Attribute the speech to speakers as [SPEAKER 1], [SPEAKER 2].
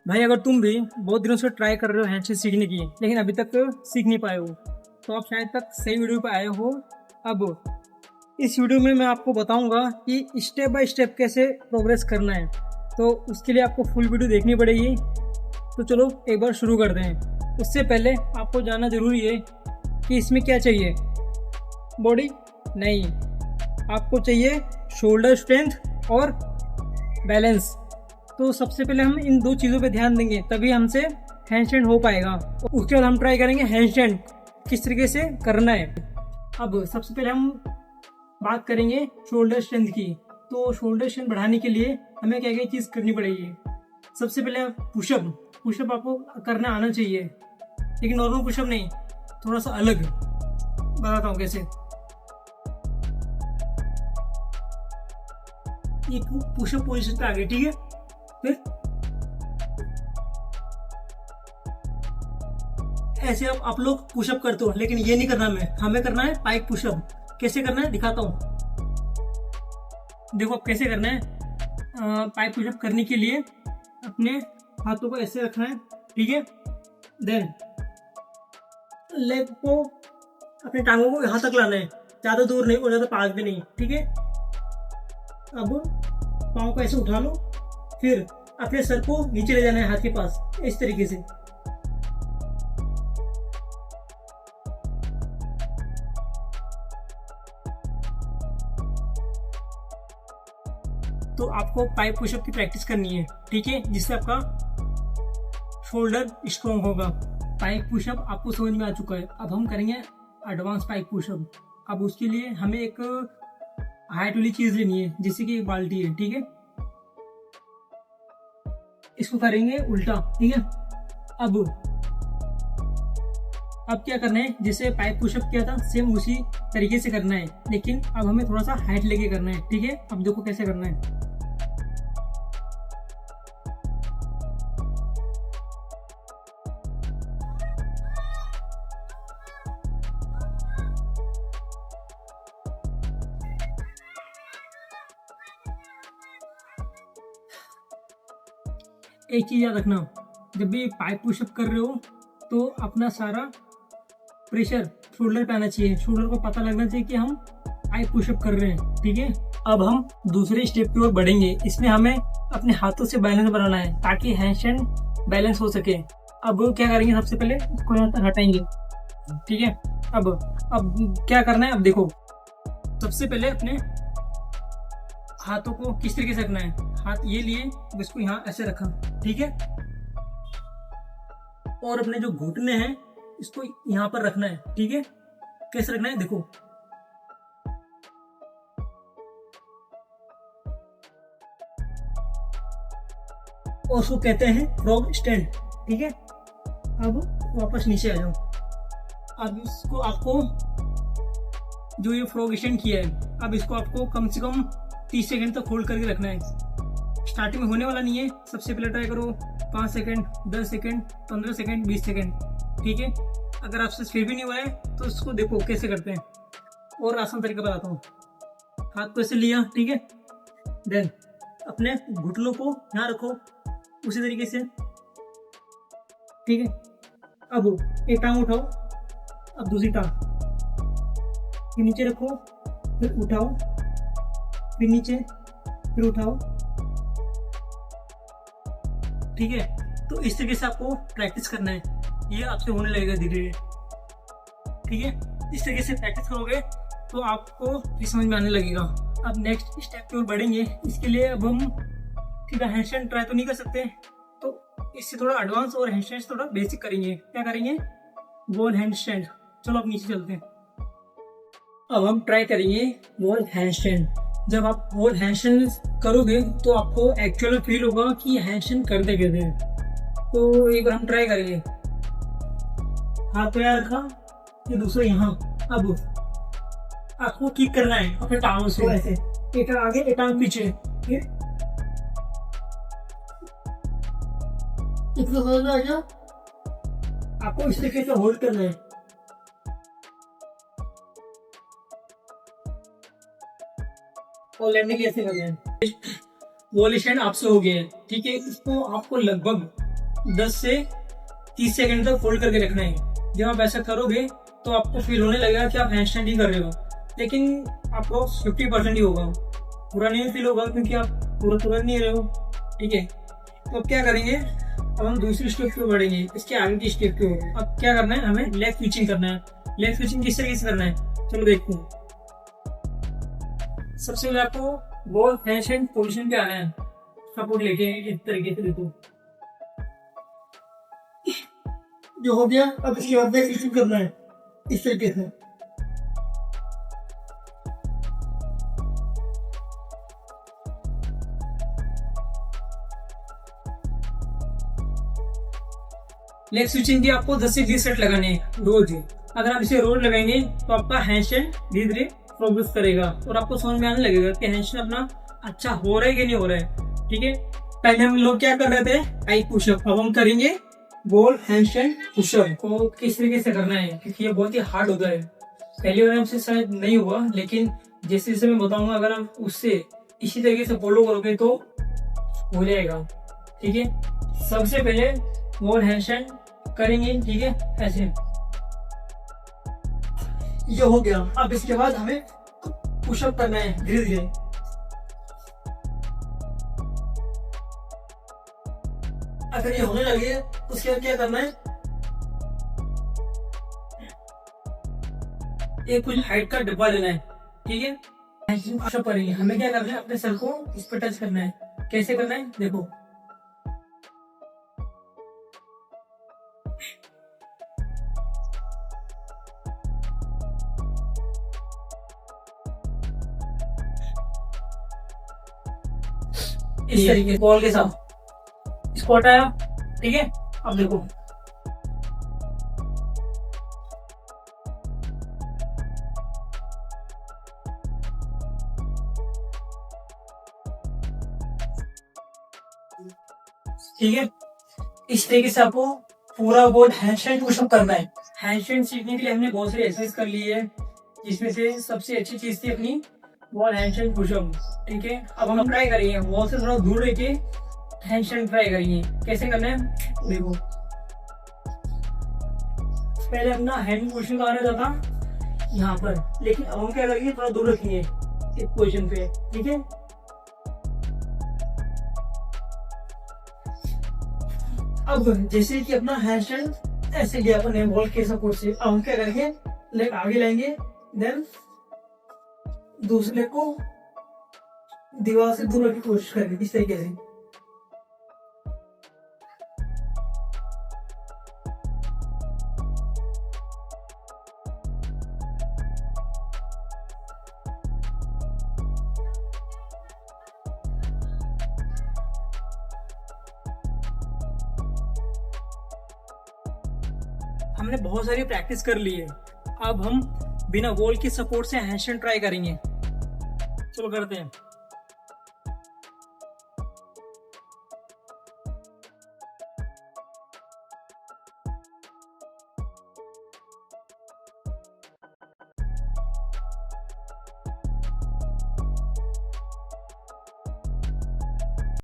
[SPEAKER 1] भाई अगर तुम भी बहुत दिनों से ट्राई कर रहे हो हैंडशेक सीखने की लेकिन अभी तक सीख नहीं पाए हो तो आप शायद तक सही वीडियो पे आए हो। अब इस वीडियो में मैं आपको बताऊंगा कि स्टेप बाय स्टेप कैसे प्रोग्रेस करना है। तो उसके लिए आपको फुल वीडियो देखनी पड़ेगी। तो चलो एक बार शुरू करते हैं। उससे पहले आपको जानना ज़रूरी है कि इसमें क्या चाहिए। बॉडी नहीं, आपको चाहिए शोल्डर स्ट्रेंथ और बैलेंस। तो सबसे पहले हम इन दो चीज़ों पे ध्यान देंगे तभी हमसे हैंडस्टैंड हो पाएगा। उसके बाद हम ट्राई करेंगे हैंडस्टैंड किस तरीके से करना है। अब सबसे पहले हम बात करेंगे शोल्डर स्ट्रेंथ की। तो शोल्डर स्ट्रेंथ बढ़ाने के लिए हमें क्या क्या चीज़ करनी पड़ेगी। सबसे पहले पुशअप आपको करना आना चाहिए, लेकिन नॉर्मल पुशअप नहीं, थोड़ा सा अलग बताता हूँ कैसे। एक पुशअप पोजीशन पे आ गए, ठीक है। फिर ऐसे आप लोग पुशअप करते हो, लेकिन ये नहीं करना हमें करना है पाइक पुशअप। कैसे करना है दिखाता हूँ। देखो अब कैसे करना है। पाइक पुशअप करने के लिए अपने हाथों को ऐसे रखना है, ठीक है। देन लेग को, अपने टांगों को यहाँ तक लाना है, ज़्यादा दूर नहीं और ज़्यादा पास भी नहीं, ठीक है। अब पाँव को ऐसे उठा लो, फिर अपने सर को नीचे ले जाना है हाथ के पास, इस तरीके से। तो आपको पाइप पुशअप की प्रैक्टिस करनी है, ठीक है, जिससे आपका शोल्डर स्ट्रॉन्ग होगा। पाइप पुशअप आपको समझ में आ चुका है। अब हम करेंगे एडवांस पाइप पुशअप। अब उसके लिए हमें एक हाइट वाली चीज़ लेनी है, जैसे कि एक बाल्टी है, ठीक है। इसको करेंगे उल्टा, ठीक है। अब क्या करना है, जैसे पाइप पुशअप किया था सेम उसी तरीके से करना है, लेकिन अब हमें थोड़ा सा हाइट लेके करना है, ठीक है। अब देखो कैसे करना है। एक चीज़ याद रखना, जब भी पाइप पुशअप कर रहे हो तो अपना सारा प्रेशर शोल्डर पे आना चाहिए। शोल्डर को पता लगना चाहिए कि हम पाइप पुशअप कर रहे हैं, ठीक है। अब हम दूसरे स्टेप की ओर बढ़ेंगे। इसमें हमें अपने हाथों से बैलेंस बनाना है ताकि हैंडस्टैंड बैलेंस हो सके। अब क्या करेंगे, सबसे पहले इसको यहाँ तक हटाएंगे, ठीक है। अब क्या करना है, अब देखो। सबसे पहले अपने हाथों को किस तरीके से रखना है। हाथ ये लिए, इसको यहाँ ऐसे रखा, ठीक है। और अपने जो घुटने हैं इसको यहाँ पर रखना है, ठीक है। कैसे रखना है देखो। और उसको कहते हैं फ्रॉग स्टैंड, ठीक है। अब वापस नीचे आ जाओ। अब इसको आपको जो ये फ्रॉग स्टैंड किया है, अब इसको आपको कम से कम 30 सेकंड तक होल्ड करके रखना है। स्टार्टिंग में होने वाला नहीं है। सबसे पहले ट्राई करो 5 सेकंड, 10 सेकंड, 15 सेकंड, 20 सेकंड, ठीक है। अगर आपसे फिर भी नहीं हुआ है तो इसको देखो कैसे करते हैं, और आसान तरीका बताता हूँ। हाथ को ऐसे लिया, ठीक है। देन अपने घुटनों को यहाँ रखो उसी तरीके से, ठीक है। अब एक टांग उठाओ, अब दूसरी टांग फिर नीचे रखो, फिर उठाओ, फिर नीचे, फिर उठाओ, ठीक है। तो इस तरीके से आपको प्रैक्टिस करना है। ये आपसे होने लगेगा धीरे धीरे, ठीक है। इस तरीके से प्रैक्टिस करोगे तो आपको ये समझ में आने लगेगा। अब नेक्स्ट स्टेप की ओर बढ़ेंगे। इसके लिए अब हम सीधा हैंडस्टैंड ट्राई तो नहीं कर सकते, तो इससे थोड़ा एडवांस और हैंडस्टैंड थोड़ा बेसिक करेंगे। क्या करेंगे, वॉल हैंडस्टैंड। चलो अब नीचे चलते हैं। अब हम ट्राई करेंगे वॉल हैंडस्टैंड। जब आप वॉल हैंडस्टैंड करोगे तो आपको एक्चुअल फील होगा कि हैंडस्टैंड करते कैसे हैं। तो एक बार हम ट्राई करेंगे। हाथ पे रखा, ये दूसरा यहाँ। अब आपको किक करना है अपने टांगों से, ऐसे एक टांग आगे एक टांग पीछे, ठीक है। इतना समझ में आ गया। आपको इस तरीके से होल्ड करना है। और लैंडिंग ऐसे करना है। वॉल स्टैंड आपसे हो गया है, ठीक है। इसको आपको लगभग 10 से 30 सेकंड तक फोल्ड करके रखना है। जब आप ऐसा करोगे तो आपको फील होने लगेगा कि आप हैंडस्टैंड ही कर रहे हो, लेकिन आपको 50% ही होगा, पूरा नहीं फील होगा क्योंकि आप पूरा तुरंत नहीं रहे हो। ठीक है, तो अब क्या करेंगे, अब हम दूसरी स्टेप की ओर बढ़ेंगे, इसके आगे की स्टेप की ओर। अब क्या करना है, हमें लेग स्विचिंग करना है। लेग स्विचिंग किस तरीके से करना है, चलो देखते हैं। सबसे पहले आपको बॉल हैंडस्टैंड पोजीशन पे आना है, सपोर्ट लेके इस तरीके से। देखो जो हो गया, अब इसके बाद लेग स्विचिंग करना है इस तरीके से। लेग स्विचिंग की आपको 10 से 20 सेट लगाने हैं रोज। अगर आप इसे रोज लगाएंगे तो आपका हैंडस्टैंड धीरे धीरे प्रोग्रेस करेगा और आपको समझ में आने लगेगा कि हैंडस्टैंड अपना अच्छा हो रहा है कि नहीं हो रहा है। ठीक है, पहले हम लोग क्या कर रहे थे, आई पुशअप, अब हम करेंगे बॉल हैंडस्टैंड पुशअप। को किस तरीके से करना है, क्योंकि ये बहुत ही हार्ड होता है। पहली बार हमसे शायद नहीं हुआ, लेकिन जैसे जैसे मैं बताऊंगा, अगर आप उससे इसी तरीके से फॉलो करोगे तो हो जाएगा। ठीक है, सबसे पहले बॉल हैंडस्टैंड करेंगे। ठीक है, ऐसे ये हो गया। अब इसके बाद हमें पुशअप करना है धीरे धीरे। अगर ये होने लगे तो उसके बाद क्या करना है, एक कुछ हाइट का डब्बा लेना है। ठीक है, पुशअप करेंगे। हमें क्या करना है, अपने सर को इस पर टच करना है। कैसे करना है, देखो इस तरीके से बॉल के साथ स्क्वाट आया। ठीक है, अब देखो ठीक है, इस तरीके से आपको पूरा बॉल हैंडस्टैंड पुशअप करना है। हैंडस्टैंड सीखने के लिए हमने बहुत सारी एक्सरसाइज कर ली है, जिसमें से सबसे अच्छी चीज थी अपनी बॉल हैंडस्टैंड पुशअप। ठीक है, अब हम ट्राई करेंगे बॉल से थोड़ा दूर रह के हैंडस्टैंड ट्राई करेंगे। कैसे करना है, देखो पहले अपना हैंड पोजीशन का रहता था यहाँ पर, लेकिन अब हम क्या करेंगे, थोड़ा दूर रखेंगे इस पोजीशन पे। ठीक है, अब जैसे कि अपना हैंडस्टैंड ऐसे गया अपने बॉल के सपोर्ट से, अब हम क्या करेंगे, लेग आगे लाएंगे, देन दूसरे को दीवार से दूर रखने की कोशिश करेंगे इस तरीके से। हमने बहुत सारी प्रैक्टिस कर ली है, अब हम बिना बॉल की सपोर्ट से हैंडस्टैंड ट्राई करेंगे। चलो करते हैं।